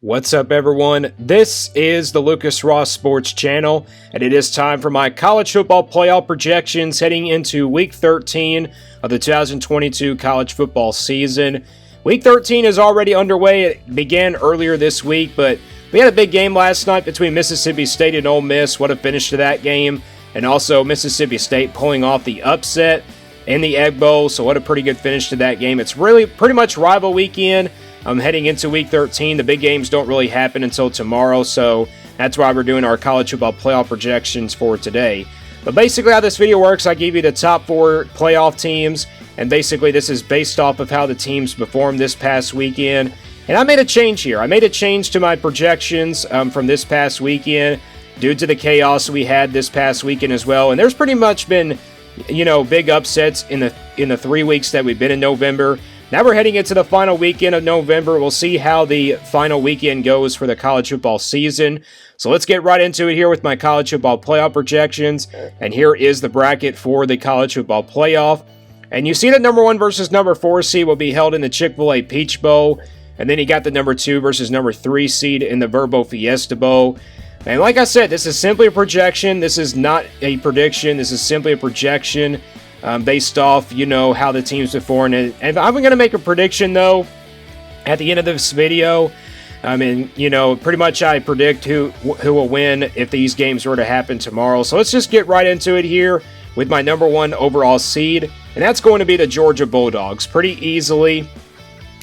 What's up, everyone? This is the Lucas Ross Sports Channel, and it is time for my college football playoff projections heading into Week 13 of the 2022 college football season. Week 13 is already underway. It began earlier this week, but we had a big game last night between Mississippi State and Ole Miss. What a finish to that game, and also Mississippi State pulling off the upset in the Egg Bowl, so what a pretty good finish to that game. It's really pretty much rival weekend. Heading into Week 13, the big games don't really happen until tomorrow, so that's why we're doing our college football playoff projections for today. But basically how this video works, I give you the top 4 playoff teams, and basically this is based off of how the teams performed this past weekend. And I made a change here. I made a change to my projections from this past weekend due to the chaos we had this past weekend as well. And there's pretty much been, big upsets in the 3 weeks that we've been in November. Now we're heading into the final weekend of November. We'll see how the final weekend goes for the college football season. So let's get right into it here with my college football playoff projections. And here is the bracket for the college football playoff. And you see that number 1 versus number 4 seed will be held in the Chick-fil-A Peach Bowl. And then you got the number 2 versus number 3 seed in the Verbo Fiesta Bowl. And like I said, this is simply a projection. This is not a prediction. This is simply a projection. Based off, how the teams perform. And I'm going to make a prediction, though, at the end of this video. Pretty much I predict who will win if these games were to happen tomorrow. So let's just get right into it here with my number 1 overall seed. And that's going to be the Georgia Bulldogs. Pretty easily.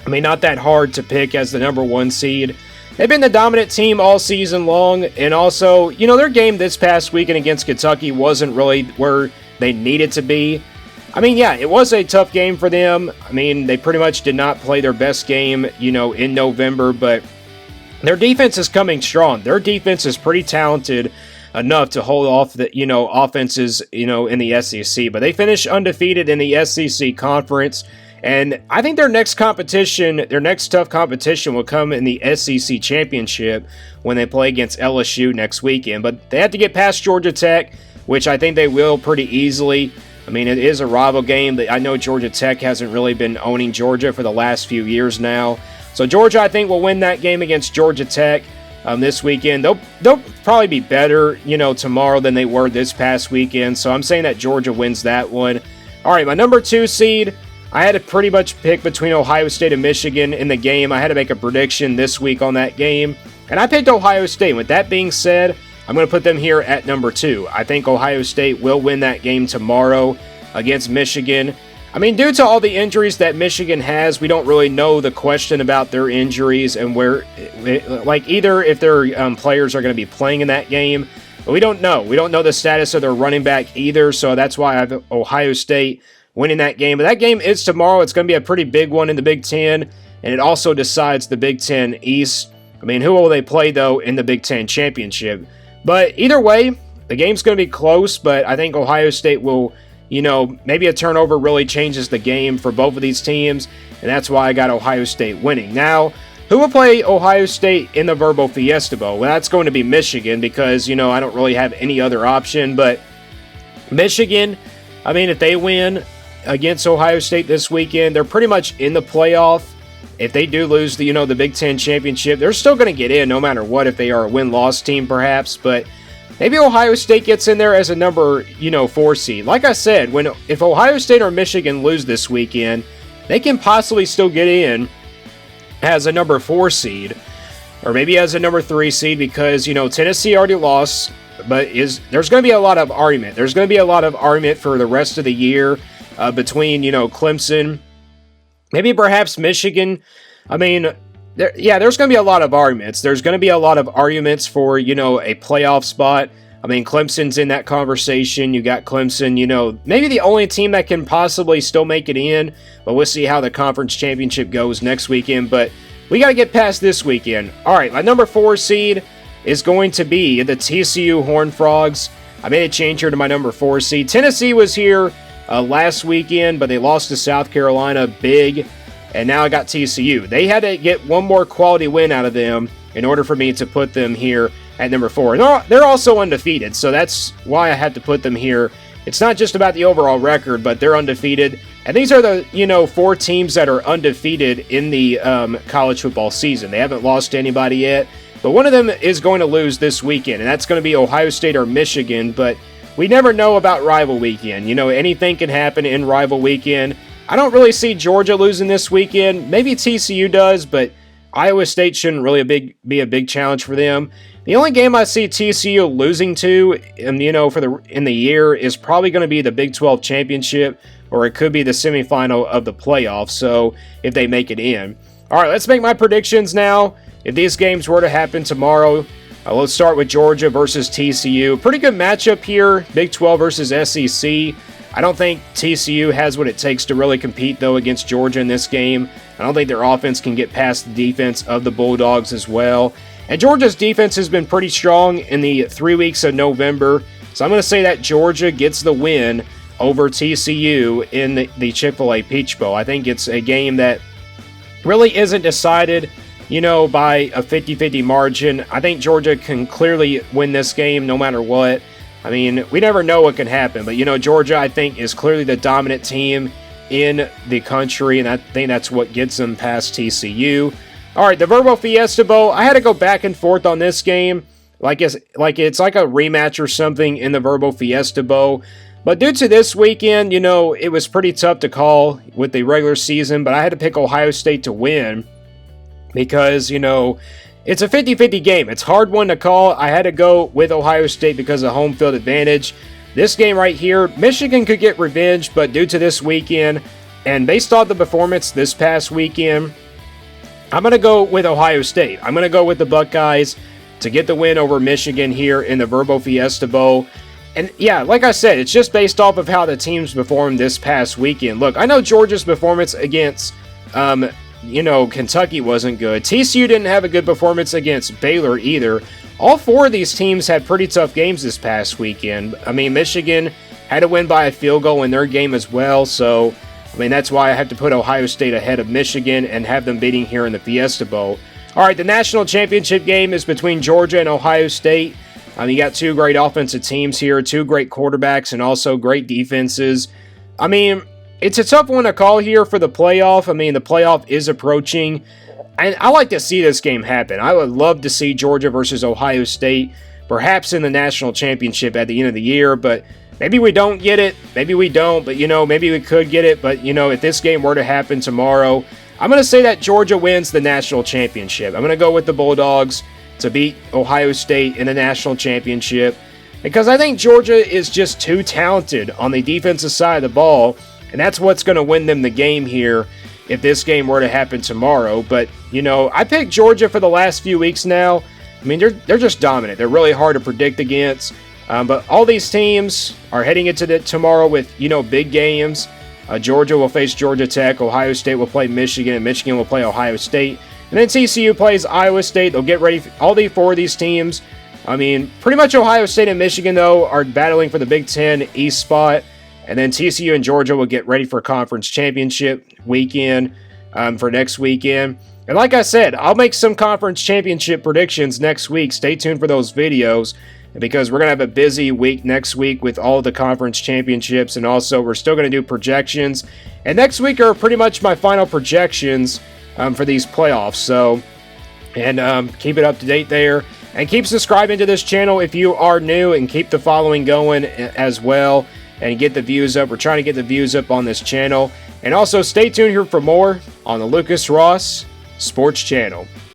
Not that hard to pick as the number 1 seed. They've been the dominant team all season long. And also, their game this past weekend against Kentucky wasn't really where they needed to be. It was a tough game for them. They pretty much did not play their best game, in November, but their defense is coming strong. Their defense is pretty talented enough to hold off the, offenses, in the SEC, but they finished undefeated in the SEC conference. And I think their next tough competition will come in the SEC championship when they play against LSU next weekend. But they have to get past Georgia Tech, which I think they will pretty easily. It is a rival game. I know Georgia Tech hasn't really been owning Georgia for the last few years now. So Georgia, I think, will win that game against Georgia Tech this weekend. They'll probably be better, tomorrow than they were this past weekend. So I'm saying that Georgia wins that one. All right, my number 2 seed, I had to pretty much pick between Ohio State and Michigan in the game. I had to make a prediction this week on that game, and I picked Ohio State. With that being said, I'm going to put them here at number 2. I think Ohio State will win that game tomorrow against Michigan. Due to all the injuries that Michigan has, we don't really know the question about their injuries and either if their players are going to be playing in that game. But we don't know. We don't know the status of their running back either, so that's why I have Ohio State winning that game. But that game is tomorrow. It's going to be a pretty big one in the Big Ten, and it also decides the Big Ten East. Who will they play, though, in the Big Ten Championship? But either way, the game's going to be close, but I think Ohio State will, maybe a turnover really changes the game for both of these teams, and that's why I got Ohio State winning. Now, who will play Ohio State in the Verbo Fiesta Bowl? Well, that's going to be Michigan because, I don't really have any other option, but Michigan, if they win against Ohio State this weekend, they're pretty much in the playoff. If they do lose the Big Ten Championship, they're still going to get in no matter what if they are a win-loss team perhaps, but maybe Ohio State gets in there as a number, 4 seed. Like I said, if Ohio State or Michigan lose this weekend, they can possibly still get in as a number 4 seed or maybe as a number 3 seed because, Tennessee already lost, but there's going to be a lot of argument. There's going to be a lot of argument for the rest of the year between, Clemson, maybe perhaps Michigan. There's going to be a lot of arguments. There's going to be a lot of arguments for, a playoff spot. Clemson's in that conversation. You got Clemson, maybe the only team that can possibly still make it in, but we'll see how the conference championship goes next weekend. But we got to get past this weekend. All right, my number 4 seed is going to be the TCU Horned Frogs. I made a change here to my number 4 seed. Tennessee was here last weekend, but they lost to South Carolina big, and now I got TCU. They had to get one more quality win out of them in order for me to put them here at number 4. They're also undefeated, so that's why I had to put them here it's not just about the overall record, but they're undefeated. And these are the, 4 teams that are undefeated in the college football season. They haven't lost to anybody yet, but one of them is going to lose this weekend, and that's going to be Ohio State or Michigan. But we never know about rival weekend. Anything can happen in rival weekend. I don't really see Georgia losing this weekend. Maybe TCU does, but Iowa State shouldn't really be a big challenge for them. The only game I see TCU losing to, in the year, is probably going to be the Big 12 championship, or it could be the semifinal of the playoffs. So if they make it in. All right, let's make my predictions now. If these games were to happen tomorrow, let's start with Georgia versus TCU. Pretty good matchup here, Big 12 versus SEC. I don't think TCU has what it takes to really compete, though, against Georgia in this game. I don't think their offense can get past the defense of the Bulldogs as well. And Georgia's defense has been pretty strong in the 3 weeks of November. So I'm going to say that Georgia gets the win over TCU in the Chick-fil-A Peach Bowl. I think it's a game that really isn't decided, by a 50-50 margin. I think Georgia can clearly win this game no matter what. I mean, we never know what can happen. But, Georgia, I think, is clearly the dominant team in the country, and I think that's what gets them past TCU. All right, the Verbo Fiesta Bowl, I had to go back and forth on this game. It's like a rematch or something in the Verbo Fiesta Bowl. But due to this weekend, it was pretty tough to call with the regular season, but I had to pick Ohio State to win because, it's a 50-50 game. It's a hard one to call. I had to go with Ohio State because of home field advantage. This game right here, Michigan could get revenge, but due to this weekend, and based on the performance this past weekend, I'm going to go with Ohio State. I'm going to go with the Buckeyes to get the win over Michigan here in the Verbo Fiesta Bowl. And yeah, like I said, it's just based off of how the teams performed this past weekend. Look, I know Georgia's performance against, Kentucky wasn't good. TCU didn't have a good performance against Baylor either. All 4 of these teams had pretty tough games this past weekend. I mean, Michigan had to win by a field goal in their game as well, so that's why I have to put Ohio State ahead of Michigan and have them beating here in the Fiesta Bowl. All right, the national championship game is between Georgia and Ohio State. You got 2 great offensive teams here, 2 great quarterbacks, and also great defenses. It's a tough one to call here for the playoff. The playoff is approaching, and I like to see this game happen. I would love to see Georgia versus Ohio State, perhaps in the national championship at the end of the year, but maybe we don't get it. Maybe we don't, but, maybe we could get it. But, if this game were to happen tomorrow, I'm going to say that Georgia wins the national championship. I'm going to go with the Bulldogs to beat Ohio State in the national championship because I think Georgia is just too talented on the defensive side of the ball, and that's what's going to win them the game here if this game were to happen tomorrow. But, I picked Georgia for the last few weeks now. They're just dominant. They're really hard to predict against. But all these teams are heading into tomorrow with, big games. Georgia will face Georgia Tech. Ohio State will play Michigan, and Michigan will play Ohio State. And then TCU plays Iowa State. They'll get ready. All 4 of these teams, pretty much Ohio State and Michigan, though, are battling for the Big Ten East spot. And then TCU and Georgia will get ready for conference championship weekend for next weekend. And like I said, I'll make some conference championship predictions next week. Stay tuned for those videos because we're going to have a busy week next week with all of the conference championships. And also, we're still going to do projections. And next week are pretty much my final projections for these playoffs. So, and keep it up to date there. And keep subscribing to this channel if you are new, and keep the following going as well. And get the views up. We're trying to get the views up on this channel. And also stay tuned here for more on the Lucas Ross Sports Channel.